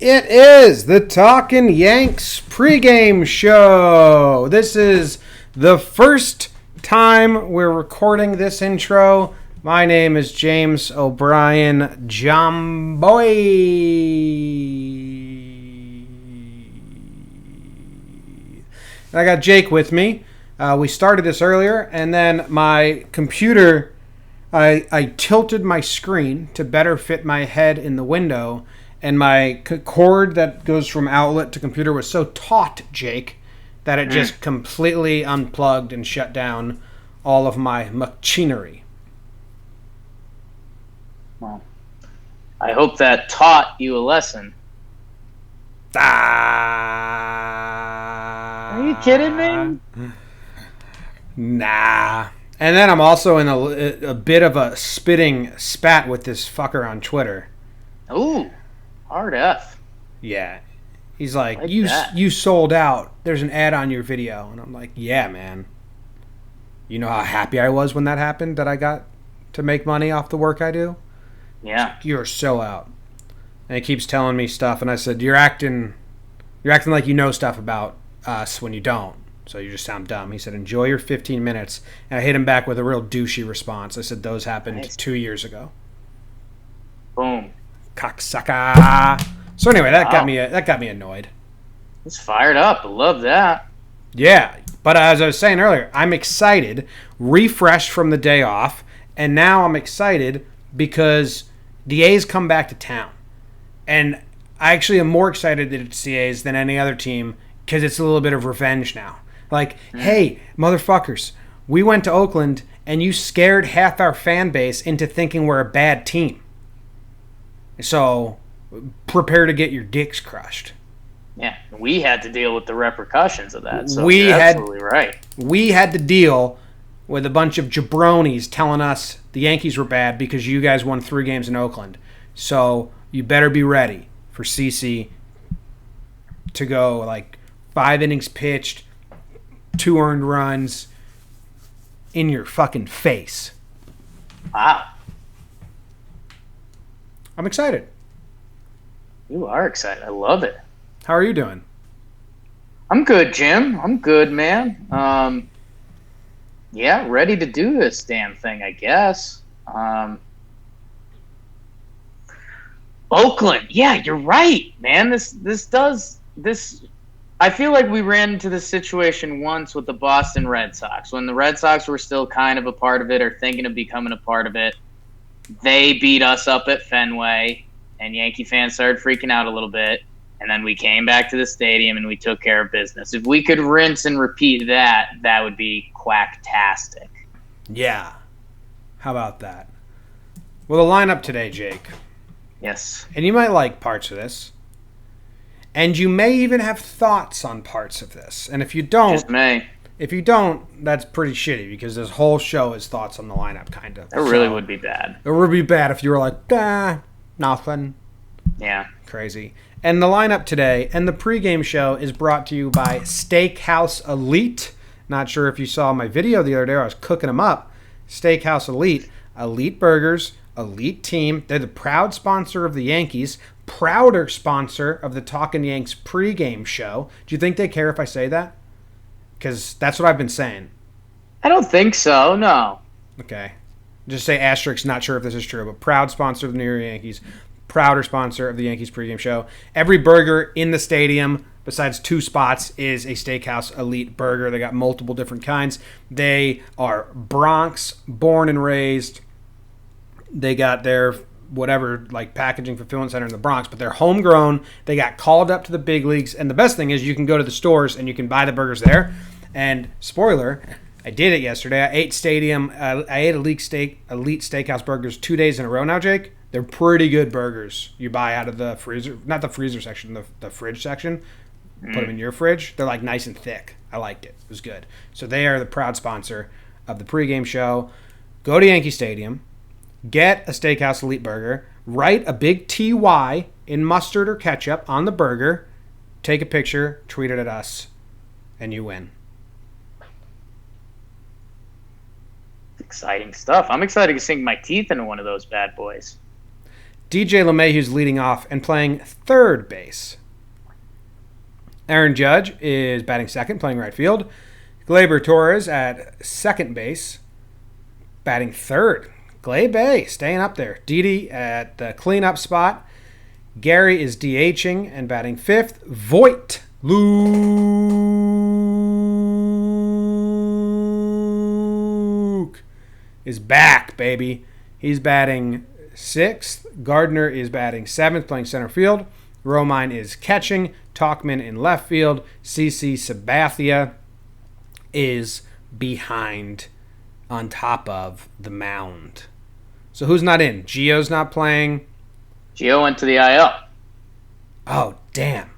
It is the Talkin Yanks pregame show. This is the first time we're recording this intro. My name is James O'Brien Jomboy. And I got Jake with me. We started this earlier, and then my computer, I tilted my screen to better fit my head in the window, and my cord that goes from outlet to computer was so taut, Jake, that it just completely unplugged and shut down all of my machinery. Well, I hope that taught you a lesson. Are you kidding me? Nah. And then I'm also in a bit of a spitting spat with this fucker on Twitter. Ooh, hard F. Yeah. He's like, you sold out. There's an ad on your video. And I'm like, yeah, man. You know how happy I was when that happened, that I got to make money off the work I do? Yeah. You're so out. And he keeps telling me stuff, and I said, you're acting like you know stuff about us when you don't. So you just sound dumb. He said, enjoy your 15 minutes. And I hit him back with a real douchey response. I said, those happened 2 years ago. Boom. Cocksucker. So anyway, that got me annoyed. It's fired up. I love that. Yeah, but as I was saying earlier, I'm excited, refreshed from the day off, and now I'm excited because the A's come back to town. And I actually am more excited that it's the A's than any other team because it's a little bit of revenge now. Like, hey, motherfuckers, we went to Oakland and you scared half our fan base into thinking we're a bad team. So prepare to get your dicks crushed. Yeah, we had to deal with the repercussions of that. So you're absolutely right. We had to deal with a bunch of jabronis telling us the Yankees were bad because you guys won 3 games in Oakland. So you better be ready for CC to go like 5 innings pitched, 2 earned runs in your fucking face. Wow. I'm excited. You are excited. I love it. How are you doing? I'm good, Jim. I'm good, man. Yeah, ready to do this damn thing, I guess. Oakland. Yeah, you're right, man. This I feel like we ran into this situation once with the Boston Red Sox. When the Red Sox were still kind of a part of it or thinking of becoming a part of it, they beat us up at Fenway, and Yankee fans started freaking out a little bit. And then we came back to the stadium and we took care of business. If we could rinse and repeat that, that would be quacktastic. Yeah. How about that? Well, the lineup today, Jake. Yes. And you might like parts of this. And you may even have thoughts on parts of this. And if you don't, Just may. If you don't, that's pretty shitty because this whole show is thoughts on the lineup, kind of. It really would be bad. It would be bad if you were like, nothing. Yeah. Crazy. And the lineup today and the pregame show is brought to you by Steakhouse Elite. Not sure if you saw my video the other day. I was cooking them up. Steakhouse Elite. Elite burgers. Elite team. They're the proud sponsor of the Yankees. Prouder sponsor of the Talkin Yanks pregame show. Do you think they care if I say that? Because that's what I've been saying. I don't think so, no. Okay. Just say asterisk, not sure if this is true, but proud sponsor of the New York Yankees. Prouder sponsor of the Yankees pregame show. Every burger in the stadium, besides 2 spots, is a Steakhouse Elite burger. They got multiple different kinds. They are Bronx, born and raised. They got their whatever, like packaging fulfillment center in the Bronx, but they're homegrown. They got called up to the big leagues. And the best thing is you can go to the stores and you can buy the burgers there. And spoiler, I did it yesterday. I ate Elite Steakhouse burgers 2 days in a row now, Jake. They're pretty good burgers. You buy out of the freezer, not the freezer section, the fridge section. Put them in your fridge. They're like nice and thick. I liked it. It was good. So they are the proud sponsor of the pregame show. Go to Yankee Stadium. Get a Steakhouse Elite burger. Write a big TY in mustard or ketchup on the burger. Take a picture. Tweet it at us. And you win. Exciting stuff. I'm excited to sink my teeth into one of those bad boys. DJ LeMahieu's leading off and playing third base. Aaron Judge is batting second, playing right field. Gleyber Torres at second base, batting third. Gleyber staying up there. Didi at the cleanup spot. Gary is DHing and batting fifth. Luke is back, baby. He's batting sixth. Gardner is batting seventh, playing center field. Romine is catching. Talkman in left field. CC Sabathia is behind on top of the mound. So who's not in? Gio's not playing. Gio went to the IL. Oh, damn.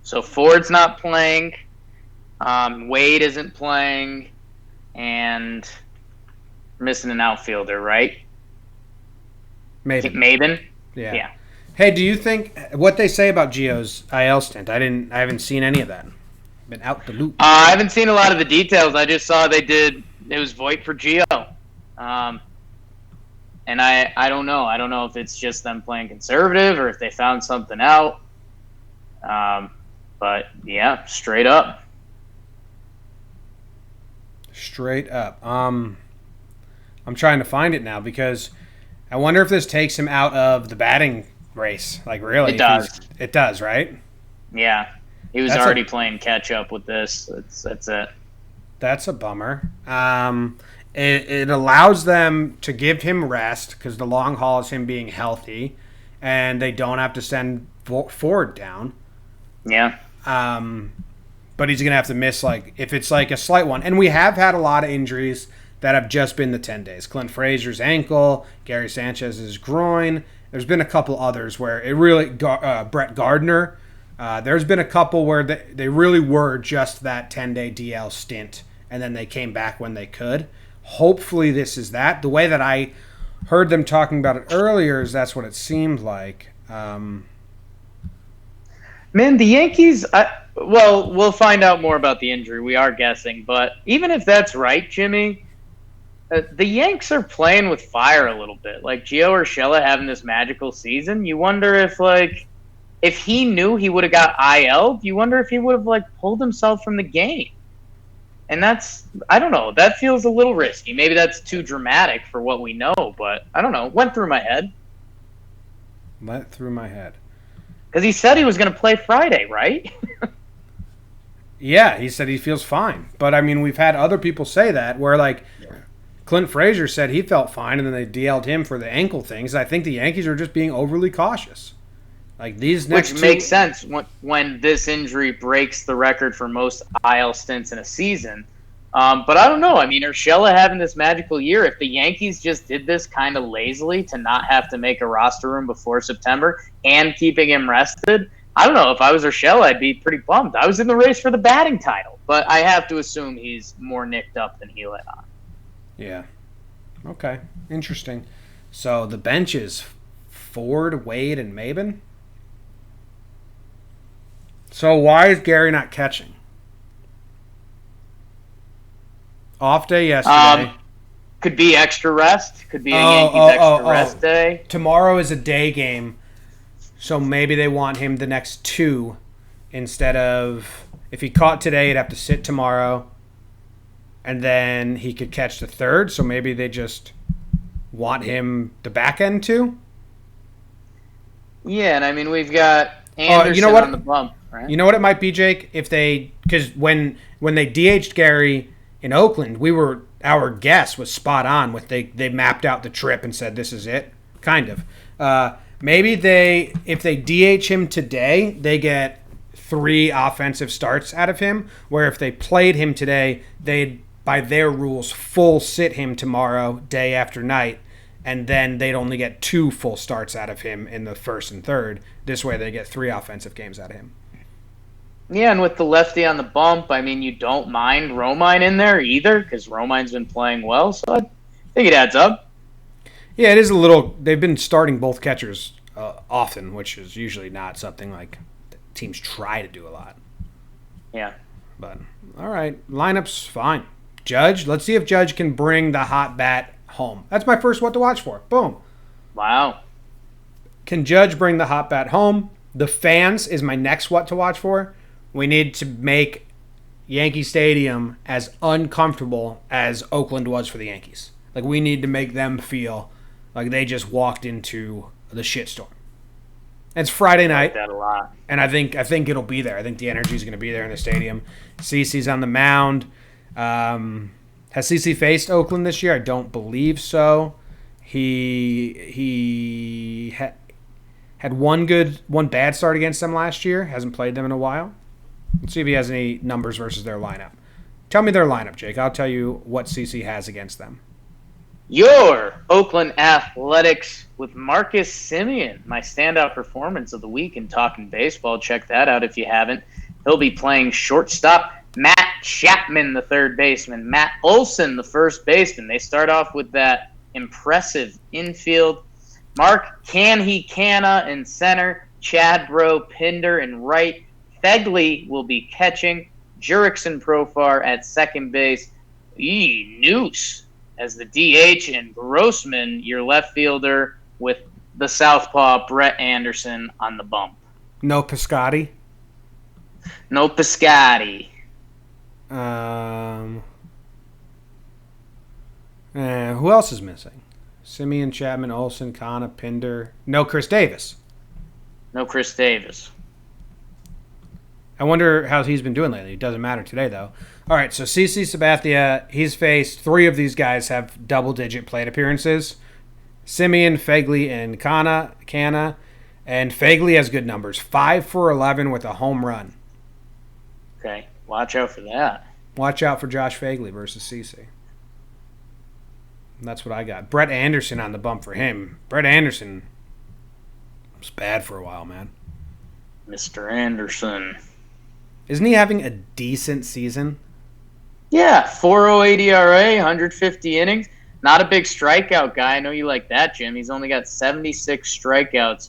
So Ford's not playing. Wade isn't playing. And we're missing an outfielder, right? Maben? Yeah. Hey, do you think what they say about Gio's IL stint? I haven't seen any of that. Been out the loop. I haven't seen a lot of the details. I just saw it was Voit for Gio. And I don't know. I don't know if it's just them playing conservative or if they found something out. But yeah, straight up. Straight up. I'm trying to find it now because I wonder if this takes him out of the batting race. Like, really? It does. It does, right? Yeah. He was already playing catch up with this. That's it. That's a bummer. It allows them to give him rest because the long haul is him being healthy, and they don't have to send Ford down. Yeah. But he's going to have to miss, like, if it's like a slight one. And we have had a lot of injuries that have just been the 10 days. Clint Frazier's ankle, Gary Sanchez's groin. There's been a couple others where it really, Brett Gardner. There's been a couple where they really were just that 10-day DL stint, and then they came back when they could. Hopefully this is that. The way that I heard them talking about it earlier is that's what it seemed like. Man, the Yankees, we'll find out more about the injury. We are guessing. But even if that's right, Jimmy, the Yanks are playing with fire a little bit. Like, Gio Urshela having this magical season, you wonder if he knew he would have got IL'd, you wonder if he would have, pulled himself from the game. And I don't know, that feels a little risky. Maybe that's too dramatic for what we know, but I don't know. It went through my head. Went through my head. Because he said he was going to play Friday, right? Yeah, he said he feels fine. But, I mean, we've had other people say that where, Clint Frazier said he felt fine, and then they DL'd him for the ankle things. I think the Yankees are just being overly cautious. Which makes sense when this injury breaks the record for most IL stints in a season. But I don't know. I mean, Urshela having this magical year, if the Yankees just did this kind of lazily to not have to make a roster room before September and keeping him rested, I don't know. If I was Urshela, I'd be pretty bummed. I was in the race for the batting title, but I have to assume he's more nicked up than he let on. Yeah. Okay. Interesting. So the bench is Ford, Wade, and Maben? So why is Gary not catching? Off day yesterday. Could be extra rest. Could be a Yankees extra rest day. Tomorrow is a day game, so maybe they want him the next two instead of... If he caught today, he'd have to sit tomorrow, and then he could catch the third, so maybe they just want him the back end too? Yeah, and I mean, we've got Anderson on the bump. Right? You know what it might be, Jake? Because when they DH'd Gary in Oakland, our guess was spot on. They mapped out the trip and said this is it, kind of. Maybe if they DH him today, they get 3 offensive starts out of him. Where if they played him today, they'd by their rules full sit him tomorrow, day after night, and then they'd only get 2 full starts out of him in the first and third. This way, they get 3 offensive games out of him. Yeah, and with the lefty on the bump, I mean, you don't mind Romine in there either because Romine's been playing well, so I think it adds up. Yeah, it is a little... They've been starting both catchers often, which is usually not something teams try to do a lot. Yeah. But, all right, lineup's fine. Judge, let's see if Judge can bring the hot bat home. That's my first what to watch for. Boom. Wow. Can Judge bring the hot bat home? The fans is my next what to watch for. We need to make Yankee Stadium as uncomfortable as Oakland was for the Yankees. Like, we need to make them feel like they just walked into the shitstorm. It's Friday night, I like that a lot. and I think it'll be there. I think the energy is going to be there in the stadium. CeCe's on the mound. Has CeCe faced Oakland this year? I don't believe so. He had one bad start against them last year. Hasn't played them in a while. Let's see if he has any numbers versus their lineup. Tell me their lineup, Jake. I'll tell you what CeCe has against them. Your Oakland Athletics with Marcus Semien, my standout performance of the week in Talkin Baseball. Check that out if you haven't. He'll be playing shortstop. Matt Chapman, the third baseman. Matt Olson, the first baseman. They start off with that impressive infield. Mark Canna in center. Chad Bro Pinder in right. Fegley will be catching. Jurickson Profar at second base. Noose as the DH, and Grossman, your left fielder, with the southpaw Brett Anderson on the bump. No Piscotti. No Piscotti. Who else is missing? Semien, Chapman, Olson, Kana, Pinder. No Chris Davis. No Chris Davis. I wonder how he's been doing lately. It doesn't matter today, though. All right, so CeCe Sabathia, he's faced three of these guys have double-digit plate appearances. Semien, Fegley, and Canna. And Fegley has good numbers. 5 for 11 with a home run. Okay, watch out for that. Watch out for Josh Fegley versus CeCe. That's what I got. Brett Anderson on the bump for him. Brett Anderson was bad for a while, man. Mr. Anderson. Isn't he having a decent season? Yeah, 4.08 ERA, 150 innings. Not a big strikeout guy. I know you like that, Jim. He's only got 76 strikeouts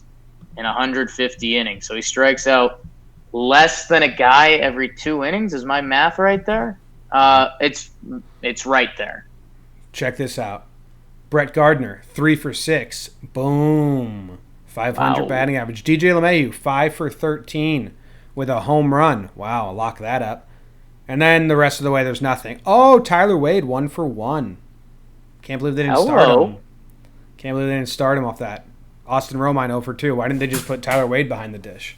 in 150 innings. So he strikes out less than a guy every 2 innings. Is my math right there? It's right there. Check this out. Brett Gardner, 3 for 6. Boom. 500 batting average. DJ LeMahieu, 5 for 13 with a home run. Wow, lock that up. And then the rest of the way, there's nothing. Oh, Tyler Wade, 1 for 1. Can't believe they didn't start him. Can't believe they didn't start him off that. Austin Romine, 0 for 2. Why didn't they just put Tyler Wade behind the dish?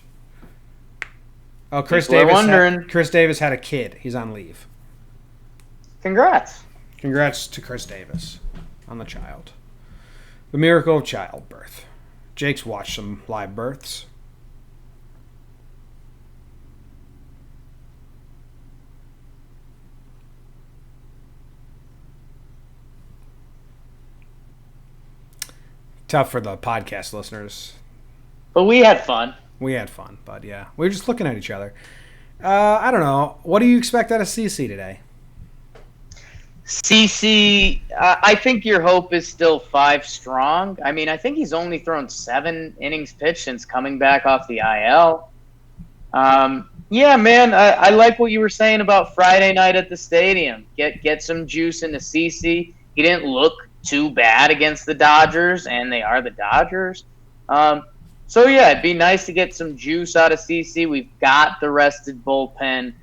Oh, Chris Davis had a kid. He's on leave. Congrats. Congrats to Chris Davis on the child. The miracle of childbirth. Jake's watched some live births. Tough for the podcast listeners. But we had fun. We had fun, but yeah. We were just looking at each other. I don't know. What do you expect out of CeCe today? CeCe, I think your hope is still 5 strong. I mean, I think he's only thrown 7 innings pitched since coming back off the IL. Yeah, man, I like what you were saying about Friday night at the stadium. Get some juice into CeCe. He didn't look too bad against the Dodgers, and they are the Dodgers. So, yeah, it'd be nice to get some juice out of CeCe. We've got the rested bullpen.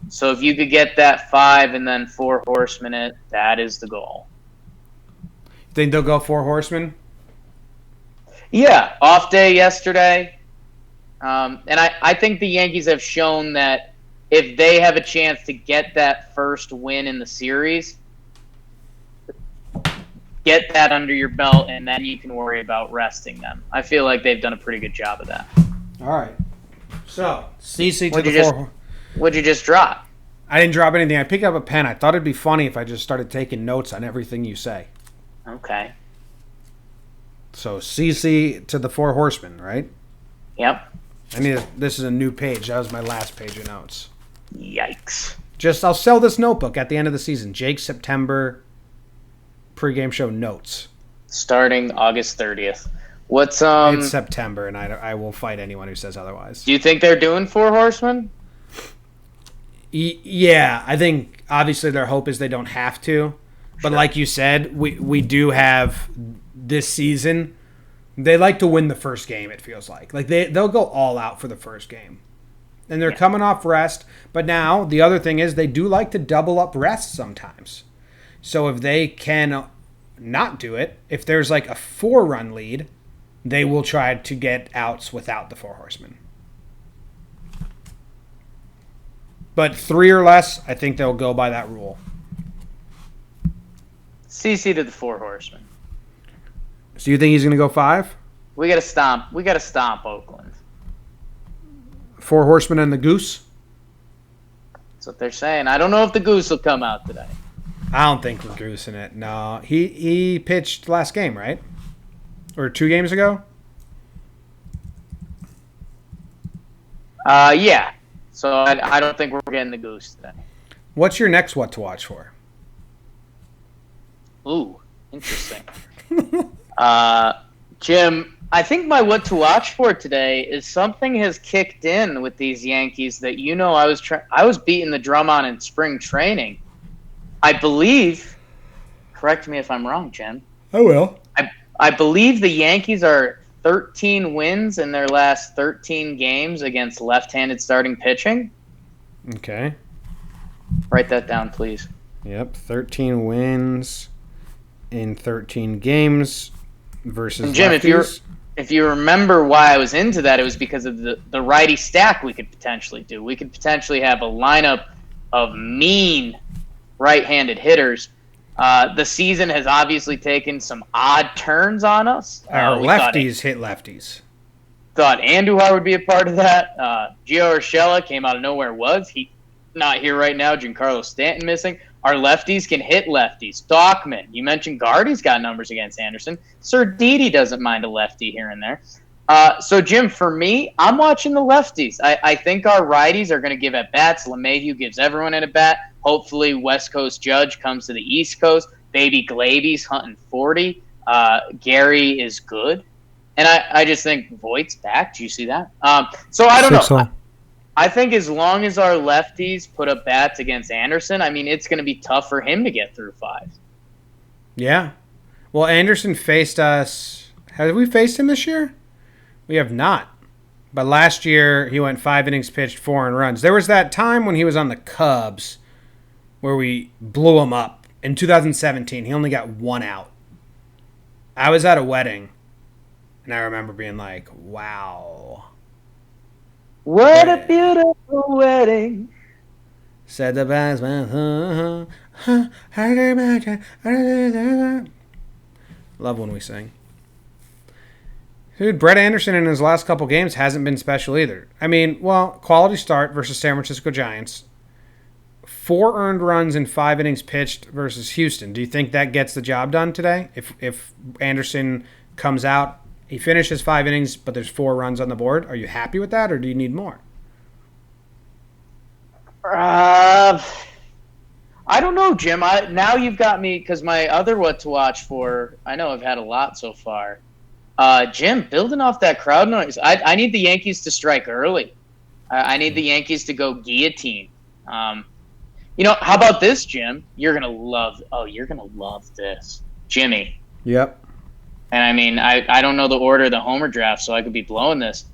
So if you could get that 5 and then 4 horsemen, that is the goal. Think they'll go 4 horsemen? Yeah, off day yesterday. And I think the Yankees have shown that if they have a chance to get that first win in the series, get that under your belt, and then you can worry about resting them. I feel like they've done a pretty good job of that. All right. So, CeCe to the 4. What'd you just drop? I didn't drop anything. I picked up a pen. I thought it'd be funny if I just started taking notes on everything you say. Okay. So, CeCe to the 4 horsemen, right? Yep. This is a new page. That was my last page of notes. Yikes. I'll sell this notebook at the end of the season. Jake's September pregame show notes. Starting August 30th. What's It's September, and I will fight anyone who says otherwise. Do you think they're doing 4 horsemen? Yeah, I think obviously their hope is they don't have to. But like you said, we do have this season. They like to win the first game, it feels like. Like they'll go all out for the first game. And they're coming off rest. But now the other thing is they do like to double up rest sometimes. So if they can not do it, if there's like a 4-run lead, they will try to get outs without the 4 horsemen. But 3 or less, I think they'll go by that rule. CC to the 4 horsemen. So you think he's going to go 5? We got to stomp. We got to stomp Oakland. 4 horsemen and the goose? That's what they're saying. I don't know if the goose will come out today. I don't think we're goosing it. No, he pitched last game, right? Or 2 games ago? Yeah. So I don't think we're getting the goose today. What's your next what to watch for? Ooh, interesting. Jim, I think my what to watch for today is something has kicked in with these Yankees that I was beating the drum on in spring training. I believe, correct me if I'm wrong, Jim. I will. I believe the Yankees are 13 wins in their last 13 games against left-handed starting pitching. Okay. Write that down, please. Yep, 13 wins in 13 games versus and Jim, lefties. if you remember why I was into that, it was because of the righty stack we could potentially do. We could potentially have a lineup of mean right-handed hitters. The season has obviously taken some odd turns on us. Our lefties hit lefties. Thought Andujar would be a part of that. Gio Urshela came out of nowhere. He not here right now. Giancarlo Stanton missing. Our lefties can hit lefties. Stockman, you mentioned Guardy's got numbers against Anderson. Sir Didi doesn't mind a lefty here and there. So, Jim, for me, I'm watching the lefties. I think our righties are going to give at bats. LeMahieu gives everyone at a bat. Hopefully, West Coast Judge comes to the East Coast. Baby Glavy's hunting 40. Gary is good. And I just think Voigt's back. Do you see that? So, I don't know. I think as long as our lefties put up bats against Anderson, I mean, it's going to be tough for him to get through 5. Yeah. Well, Anderson faced us. Have we faced him this year? We have not. But last year, he went 5 innings pitched, 4 earned runs. There was that time when he was on the Cubs where we blew him up. In 2017, he only got 1 out. I was at a wedding, and I remember being like, wow. What a beautiful wedding. Said the best man. Love when we sing. Dude, Brett Anderson in his last couple games hasn't been special either. I mean, well, quality start versus San Francisco Giants. 4 earned runs in 5 innings pitched versus Houston. Do you think that gets the job done today? If Anderson comes out, he finishes 5 innings, but there's 4 runs on the board. Are you happy with that, or do you need more? I don't know, Jim. Now you've got me, because my other what to watch for, I know I've had a lot so far. Jim, building off that crowd noise, I need the Yankees to strike early. I need the Yankees to go guillotine. How about this, Jim? You're gonna love this, Jimmy. Yep. And I mean, I don't know the order of the Homer draft, so I could be blowing this.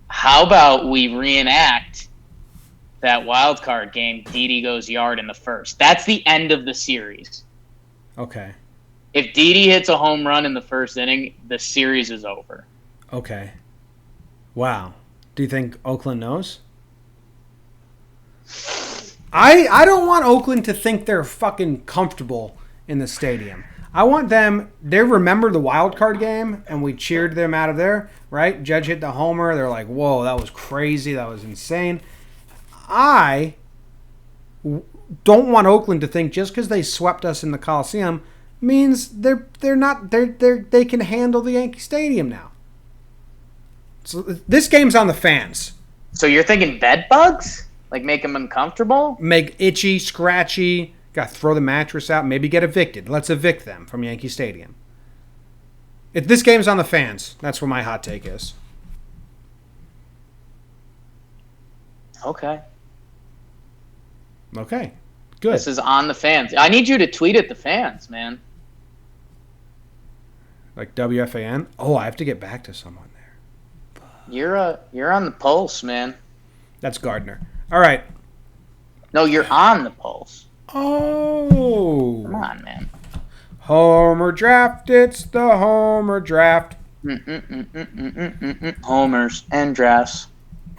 How about we reenact that wild card game? Didi goes yard in the first. That's the end of the series. Okay. If Didi hits a home run in the first inning, the series is over. Okay. Wow. Do you think Oakland knows? I don't want Oakland to think they're fucking comfortable in the stadium. I want them, they remember the wild card game, and we cheered them out of there, right? Judge hit the homer. They're like, whoa, that was crazy. That was insane. I don't want Oakland to think just because they swept us in the Coliseum means they can handle the Yankee Stadium now. So this game's on the fans. So you're thinking bed bugs? Like make them uncomfortable? Make itchy, scratchy. Got to throw the mattress out. Maybe get evicted. Let's evict them from Yankee Stadium. If this game's on the fans, that's where my hot take is. Okay. Good. This is on the fans. I need you to tweet at the fans, man. Like WFAN? Oh, I have to get back to someone there. You're on the pulse, man. That's Gardner. All right. No, you're on the pulse. Oh. Come on, man. Homer draft. It's the Homer draft. Homers and drafts.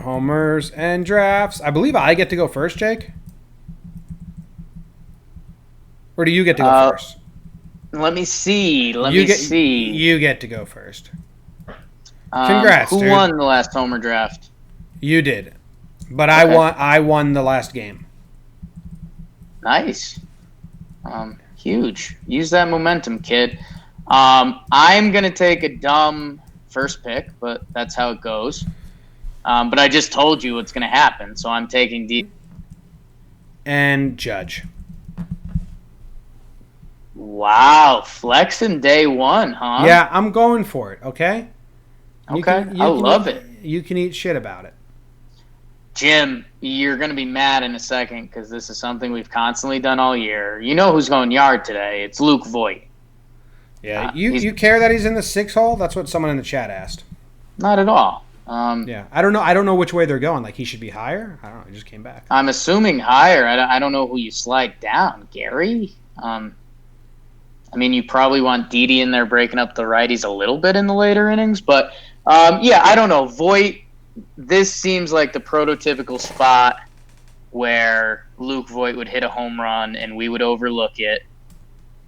Homers and drafts. I believe I get to go first, Jake. Or do you get to go first? Let me see. Let me see. You get to go first. Congrats, Who dude. won the last Homer draft? You did. But Okay. I won the last game. Nice. Huge. Use that momentum, kid. I'm going to take a dumb first pick, but that's how it goes. But I just told you what's going to happen, so I'm taking D. And Judge. Wow. Flexing day one, huh? Yeah, I'm going for it, okay? Okay. I love it. You can eat shit about it. Jim, you're going to be mad in a second because this is something we've constantly done all year. You know who's going yard today. It's Luke Voigt. Yeah, you care that he's in the 6 hole? That's what someone in the chat asked. Not at all. Yeah, I don't know. I don't know which way they're going. Like, he should be higher? I don't know. He just came back. I'm assuming higher. I don't know who you slide down. Gary? I mean, you probably want Didi in there breaking up the righties a little bit in the later innings. But, yeah, I don't know. Voigt, this seems like the prototypical spot where Luke Voigt would hit a home run and we would overlook it.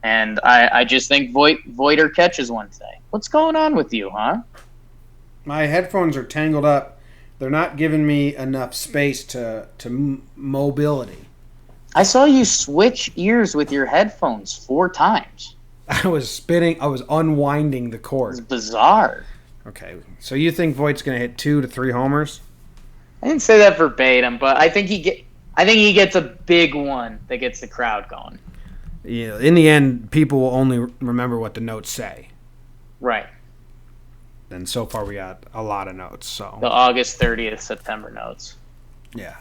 And I just think Voiter catches one today. What's going on with you, huh? My headphones are tangled up. They're not giving me enough space to mobility. I saw you switch ears with your headphones 4 times. I was unwinding the It's cord. bizarre. Okay, so you think Voigt's going to hit 2 to 3 homers? I didn't say that verbatim, but I think he gets a big one that gets the crowd going. Yeah, in the end, people will only remember what the notes say. Right. And so far, we got a lot of notes. So The August 30th September notes. yeah.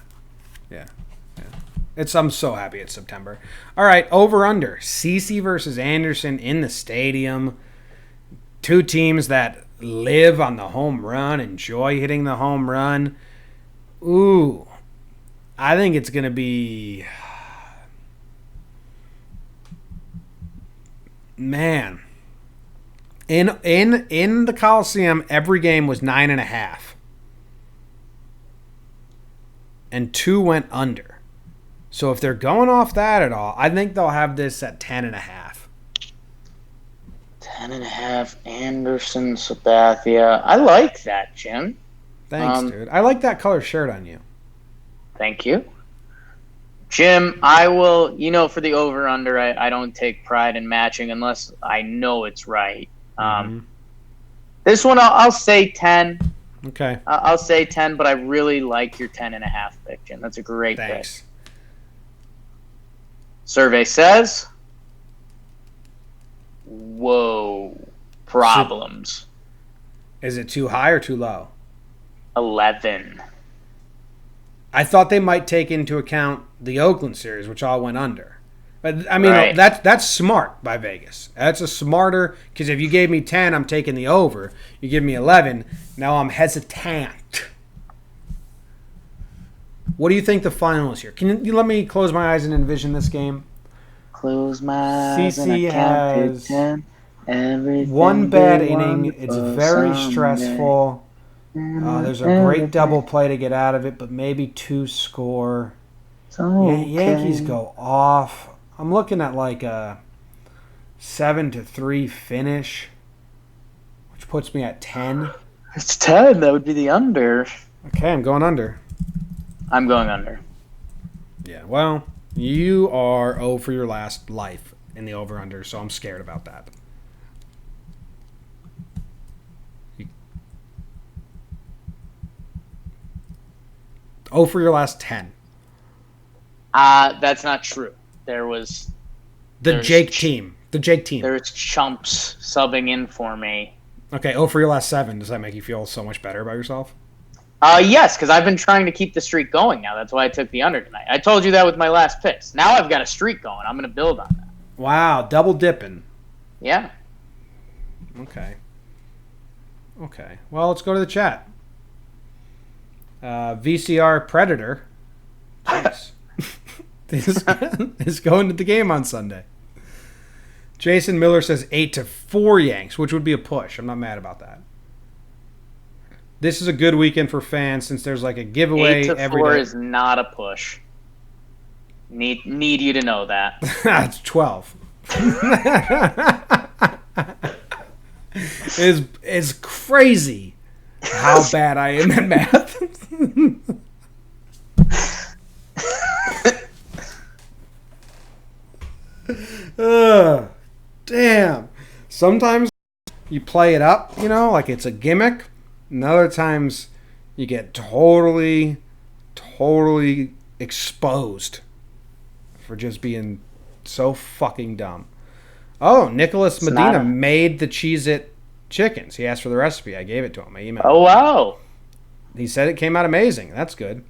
I'm so happy it's September. All right, over under CeCe versus Anderson in the stadium. 2 teams that live on the home run, enjoy hitting the home run. Ooh, I think it's gonna be. Man, in the Coliseum, every game was 9.5, and 2 went under. So if they're going off that at all, I think they'll have this at 10.5. 10.5 Anderson Sabathia. I like that, Jim. Thanks, dude. I like that color shirt on you. Thank you. Jim, I will, for the over-under, I don't take pride in matching unless I know it's right. This one, I'll say 10. Okay. I'll say 10, but I really like your 10.5 pick, Jim. That's a great Thanks. pick. Survey says, whoa, problems. Is it too high or too low? 11. I thought they might take into account the Oakland series, which all went under. But I mean, Right. that's smart by Vegas. That's a smarter, because if you gave me 10, I'm taking the over. You give me 11, now I'm hesitant. What do you think the final is here? Can you let me close my eyes and envision this game? Close my eyes and CeCe I count has to 10. Everything one bad be inning. It's wonderful very someday. stressful. There's a great double play to get out of it, but maybe 2 score. It's okay. Yankees go off. I'm looking at like a 7-3 finish, which puts me at 10. It's 10. That would be the under. Okay, I'm going under. I'm going under. Yeah, well, you are 0 for your last life in the over-under, so I'm scared about that. 0 for your last 10. That's not true. There's The Jake team. There's chumps subbing in for me. Okay, 0 for your last 7. Does that make you feel so much better about yourself? Yes, because I've been trying to keep the streak going now. That's why I took the under tonight. I told you that with my last picks. Now I've got a streak going. I'm going to build on that. Wow, double dipping. Yeah. Okay. Well, let's go to the chat. VCR Predator. Jeez. is going to the game on Sunday. Jason Miller says 8-4 Yanks, which would be a push. I'm not mad about that. This is a good weekend for fans since there's like a giveaway every 8-4 day. is not a push. Need you to know that. It's 12. It's crazy how bad I am at math. Damn. Sometimes you play it up, like it's a gimmick. And other times you get totally exposed for just being so fucking dumb. Oh, Nicholas Medina made the Cheez-It chickens. He asked for the recipe. I gave it to him. I emailed him. Oh, wow. He said it came out amazing. That's good.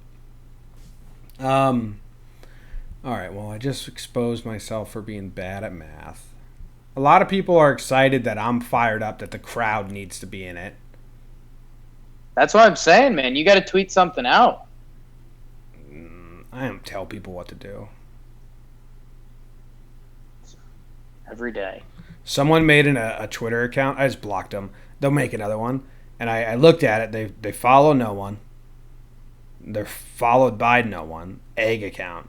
All right, well, I just exposed myself for being bad at math. A lot of people are excited that I'm fired up that the crowd needs to be in it. That's what I'm saying, man. You got to tweet something out. I don't tell people what to do. Every day. Someone made a Twitter account. I just blocked them. They'll make another one. And I looked at it. They follow no one. They're followed by no one. Egg account.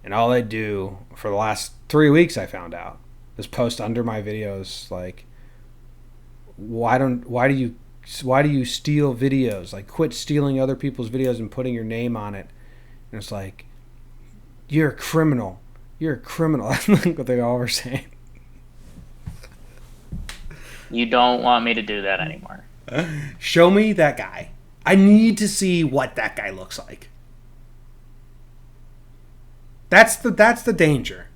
And all they do for the last 3 weeks, I found out, is post under my videos like, why do you steal videos? Like, quit stealing other people's videos and putting your name on it. And it's like, you're a criminal. You're a criminal. That's what they all were saying. You don't want me to do that anymore. Show me that guy. I need to see what that guy looks like. That's the danger.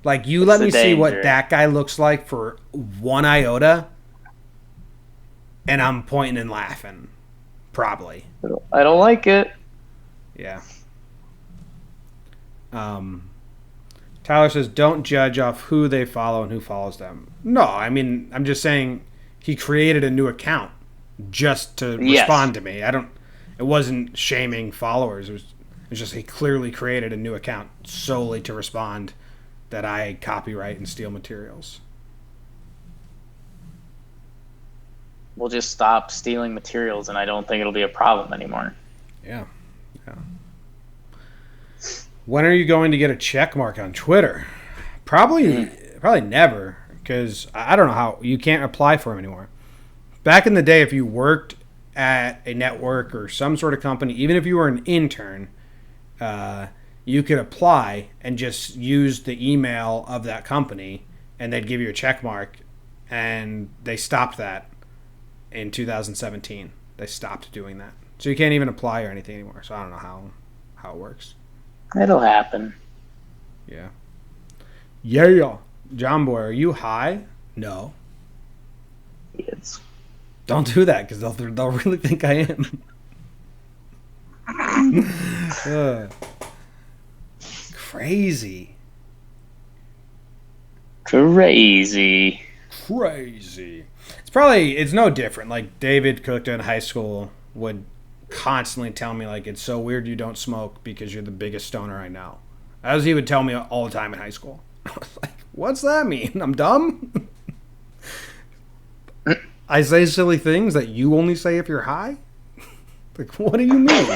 Like, you let me see what that guy looks like for 1 iota, and I'm pointing and laughing. Probably. I don't like it. Yeah. Tyler says, don't judge off who they follow and who follows them. No, I mean, I'm just saying he created a new account just to respond to me. It wasn't shaming followers. It was just he clearly created a new account solely to respond that I copyright and steal materials. We'll just stop stealing materials, and I don't think it'll be a problem anymore. Yeah. When are you going to get a check mark on Twitter? Probably never, because I don't know how. You can't apply for them anymore. Back in the day, if you worked at a network or some sort of company, even if you were an intern, you could apply and just use the email of that company, and they'd give you a check mark. And they stopped that in 2017. They stopped doing that. So you can't even apply or anything anymore. So I don't know how it works. It'll happen. Yeah. Yeah. John Boy, are you high? No. Yes. Don't do that, because they'll really think I am. Crazy. It's no different. Like, David Cookta in high school would constantly tell me, like, it's so weird you don't smoke because you're the biggest stoner I know. As he would tell me all the time in high school. I was like, what's that mean? I'm dumb? I say silly things that you only say if you're high? Like, what do you mean?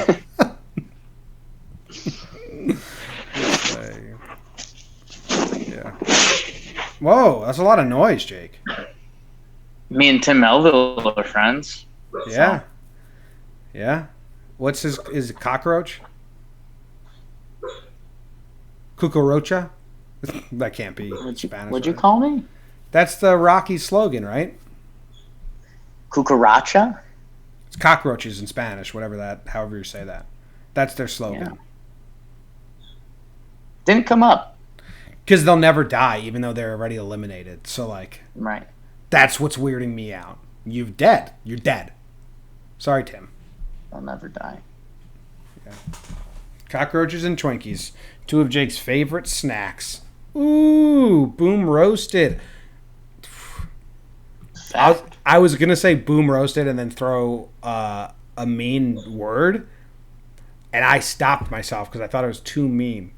Yeah. Whoa, that's a lot of noise, Jake. Me and Tim Melville are friends. Yeah. Yeah. What's is it cockroach? Cucaracha? That can't be Spanish. What'd you call me? That's the Rocky slogan, right? Cucaracha? It's cockroaches in Spanish, however you say that. That's their slogan. Yeah. Didn't come up. Because they'll never die, even though they're already eliminated. So, like, right. That's what's weirding me out. You're dead. Sorry, Tim. They'll never die. Yeah. Cockroaches and Twinkies. Two of Jake's favorite snacks. Ooh, boom roasted. I was going to say boom roasted and then throw a mean word. And I stopped myself because I thought it was too mean.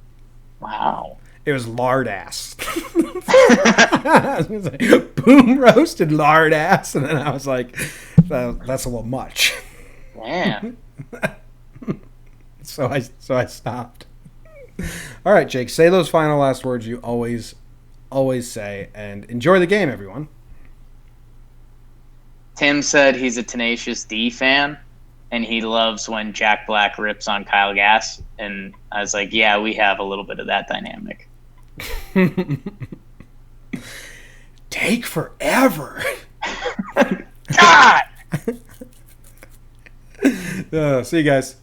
Wow. It was lard ass. I was going to say boom roasted lard ass. And then I was like, that's a little much. Man. So I stopped. All right, Jake, say those final last words you always say, and enjoy the game, everyone. Tim said he's a Tenacious D fan, and he loves when Jack Black rips on Kyle Gass. And I was like, yeah, we have a little bit of that dynamic. Take forever. God! See you guys.